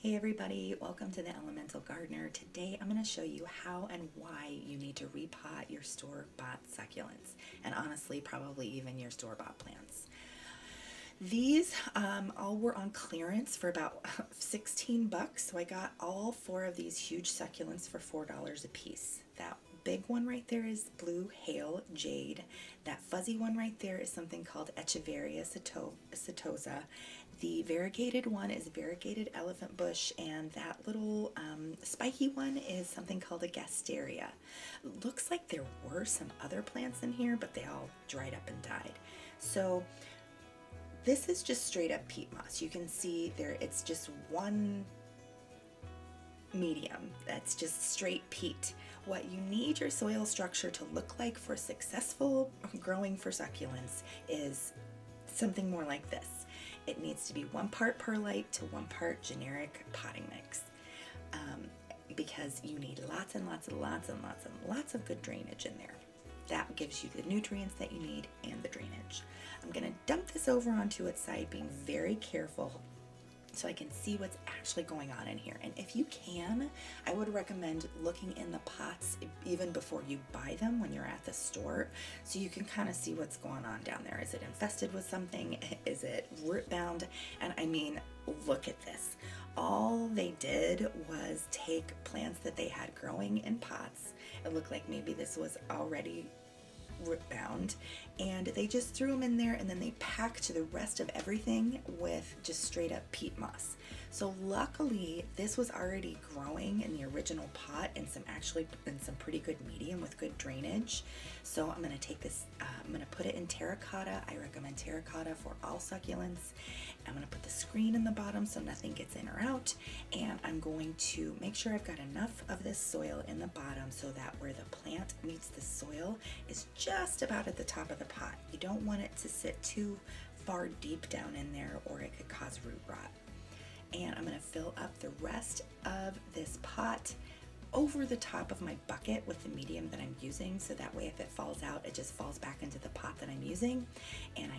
Hey everybody, welcome to the Elemental Gardener. Today I'm going to show you how and why you need to repot your store-bought succulents, and honestly probably even your store-bought plants. These all were on clearance for about 16 bucks, so I got all four of these huge succulents for $4 a piece. That big one right there is blue hail jade. That fuzzy one right there is something called Echeveria setosa. The variegated one is variegated elephant bush, and that little spiky one is something called a gasteria. Looks like there were some other plants in here, but they all dried up and died. So this is just straight up peat moss. You can see there it's just one medium that's just straight peat. What you need your soil structure to look like for successful growing for succulents is something more like this. It needs to be 1 part perlite to 1 part generic potting mix, because you need lots and lots and lots and lots and lots of good drainage in there. That gives you the nutrients that you need and the drainage. I'm going to dump this over onto its side, being very careful so I can see what's actually going on in here. And if you can, I would recommend looking in the pots even before you buy them when you're at the store, so you can kind of see what's going on down there. Is it infested with something? Is it root bound? And I mean, look at this. All they did was take plants that they had growing in pots. It looked like maybe this was already root bound, and they just threw them in there, and then they packed the rest of everything with just straight up peat moss. So luckily this was already growing in the original pot in some pretty good medium with good drainage. So I'm going to take this, I'm going to put it in terracotta. I recommend terracotta for all succulents. I'm going to put the screen in the bottom so nothing gets in or out, and I'm going to make sure I've got enough of this soil in the bottom so that where the plant meets the soil is just about at the top of the pot. You don't want it to sit too far deep down in there, or it could cause root rot. And I'm going to fill up the rest of this pot over the top of my bucket with the medium that I'm using, so that way if it falls out, it just falls back into the pot that I'm using, and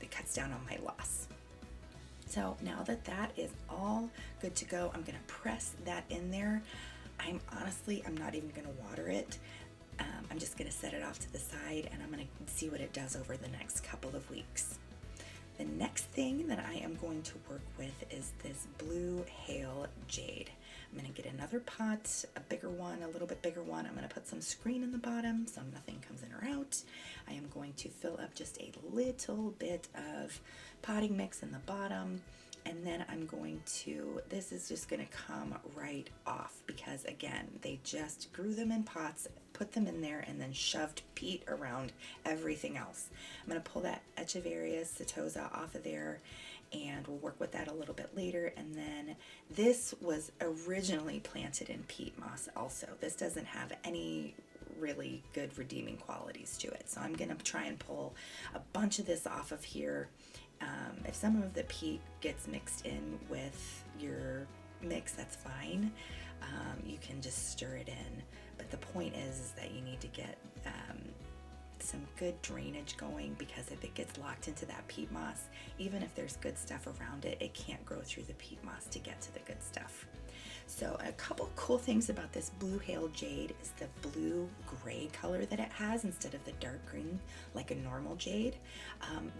it cuts down on my loss. So now that that is all good to go, I'm going to press that in there. I'm not even going to water it. I'm just going to set it off to the side, and I'm going to see what it does over the next couple of weeks. The next thing that I am going to work with is this blue hail jade. I'm going to get another pot, a bigger one, a little bit bigger one. I'm going to put some screen in the bottom so nothing comes in or out. I am going to fill up just a little bit of potting mix in the bottom, and then this is just going to come right off, because again, they just grew them in pots, put them in there, and then shoved peat around everything else. I'm going to pull that Echeveria setosa off of there, and we'll work with that a little bit later. And then this was originally planted in peat moss also. This doesn't have any really good redeeming qualities to it, so I'm going to try and pull a bunch of this off of here. If some of the peat gets mixed in with your mix, that's fine. You can just stir it in, but the point is that you need to get some good drainage going, because if it gets locked into that peat moss, even if there's good stuff around it, it can't grow through the peat moss to get to the good stuff. So a couple cool things about this blue hail jade is the blue gray color that it has instead of the dark green like a normal jade.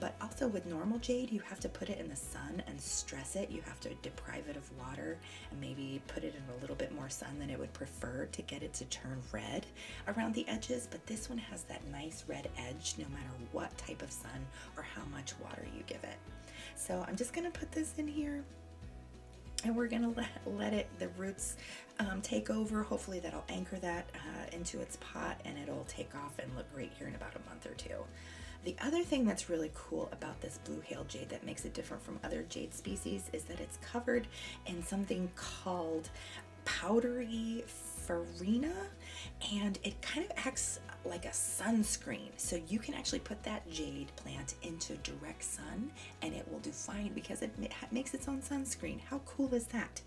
But also with normal jade, you have to put it in the sun and stress it. You have to deprive it of water and maybe put it in a little bit more sun than it would prefer to get it to turn red around the edges. But this one has that nice red edge no matter what type of sun or how much water you give it. So I'm just going to put this in here, and we're gonna let the roots take over. Hopefully that'll anchor that into its pot, and it'll take off and look great here in about a month or two. The other thing that's really cool about this blue hail jade that makes it different from other jade species is that it's covered in something called powdery farina, and it kind of acts like a sunscreen. So you can actually put that jade plant into direct sun and it will do fine, because it makes its own sunscreen. How cool is that?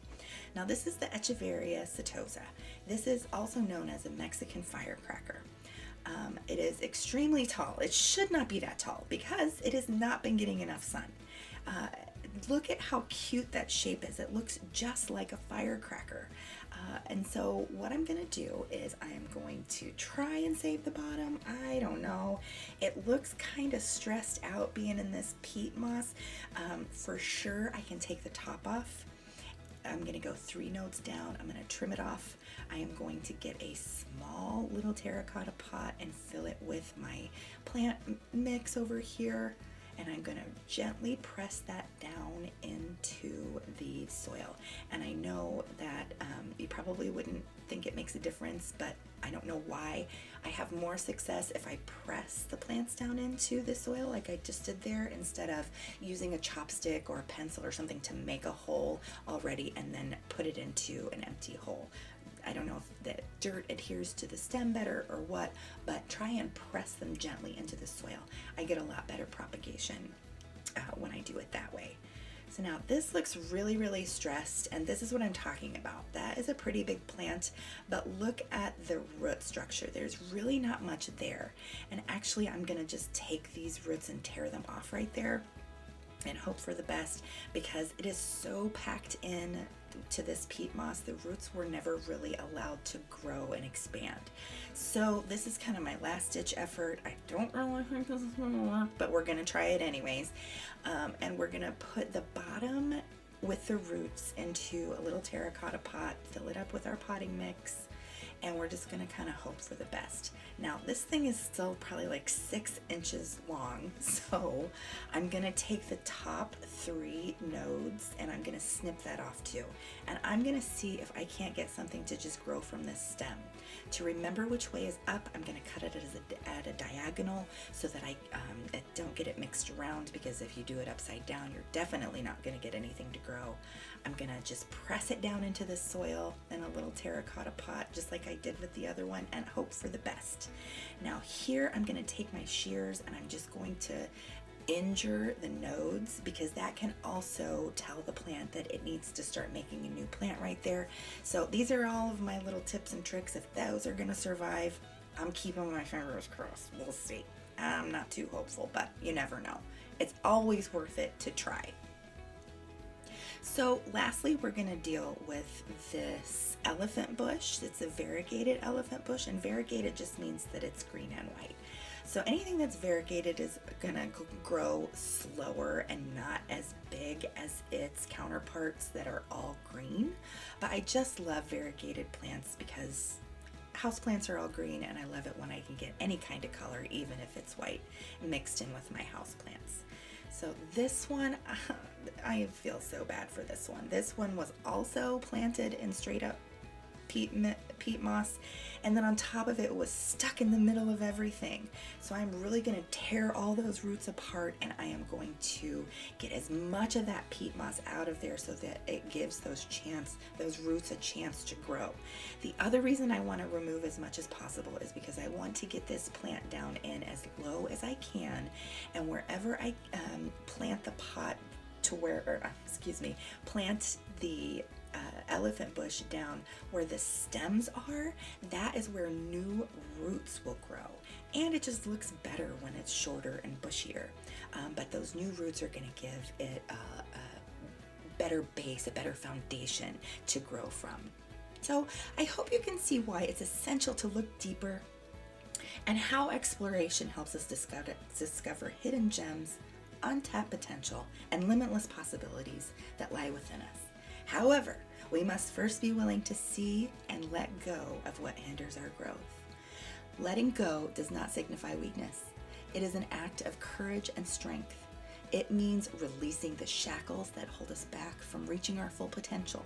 Now this is the Echeveria setosa. This is also known as a Mexican firecracker. It is extremely tall. It should not be that tall because it has not been getting enough sun. look at how cute that shape is. It looks just like a firecracker. And so what I'm going to do is I am going to try and save the bottom. I don't know. It looks kind of stressed out being in this peat moss. For sure, I can take the top off. I'm going to go 3 nodes down. I'm going to trim it off. I am going to get a small little terracotta pot and fill it with my plant mix over here. And I'm going to gently press that down into the soil. And I know that you probably wouldn't think it makes a difference, but I don't know why. I have more success if I press the plants down into the soil like I just did there, instead of using a chopstick or a pencil or something to make a hole already and then put it into an empty hole. I don't know if the dirt adheres to the stem better or what, but try and press them gently into the soil. I get a lot better propagation when I do it that way. So now this looks really, really stressed, and this is what I'm talking about. That is a pretty big plant, but look at the root structure. There's really not much there. And actually, I'm gonna just take these roots and tear them off right there and hope for the best, because it is so packed in to this peat moss. The roots were never really allowed to grow and expand. So this is kind of my last ditch effort. I don't really think this is gonna work, but we're gonna try it anyways. And we're gonna put the bottom with the roots into a little terracotta pot, fill it up with our potting mix, and we're just gonna kind of hope for the best. Now this thing is still probably like 6 inches long, so I'm gonna take the top 3 nodes and I'm gonna snip that off too. And I'm gonna see if I can't get something to just grow from this stem. To remember which way is up, I'm gonna cut it at a diagonal so that I don't get it mixed around, because if you do it upside down, you're definitely not gonna get anything to grow. I'm gonna just press it down into the soil in a little terracotta pot, just like I did with the other one, and hope for the best. Now here I'm going to take my shears and I'm just going to injure the nodes, because that can also tell the plant that it needs to start making a new plant right there. So these are all of my little tips and tricks. If those are going to survive, I'm keeping my fingers crossed. We'll see. I'm not too hopeful, but you never know. It's always worth it to try. So lastly, we're going to deal with this elephant bush. It's a variegated elephant bush, and variegated just means that it's green and white. So anything that's variegated is going to grow slower and not as big as its counterparts that are all green. But I just love variegated plants because houseplants are all green, and I love it when I can get any kind of color, even if it's white, mixed in with my houseplants. So this one, I feel so bad for this one. This one was also planted in straight up peat moss, and then on top of it was stuck in the middle of everything. So I'm really going to tear all those roots apart, and I am going to get as much of that peat moss out of there so that it gives those roots a chance to grow. The other reason I want to remove as much as possible is because I want to get this plant down in as low as I can, and wherever I plant the pot to plant the elephant bush down where the stems are, that is where new roots will grow. And it just looks better when it's shorter and bushier. But those new roots are going to give it a better base, a better foundation to grow from. So I hope you can see why it's essential to look deeper, and how exploration helps us discover hidden gems, untapped potential, and limitless possibilities that lie within us. However, we must first be willing to see and let go of what hinders our growth. Letting go does not signify weakness. It is an act of courage and strength. It means releasing the shackles that hold us back from reaching our full potential.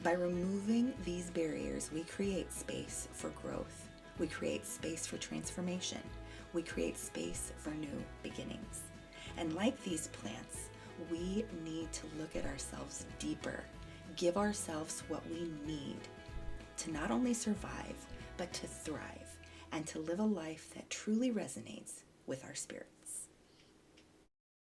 By removing these barriers, we create space for growth. We create space for transformation. We create space for new beginnings. And like these plants, we need to look at ourselves deeper, give ourselves what we need to not only survive, but to thrive, and to live a life that truly resonates with our spirit.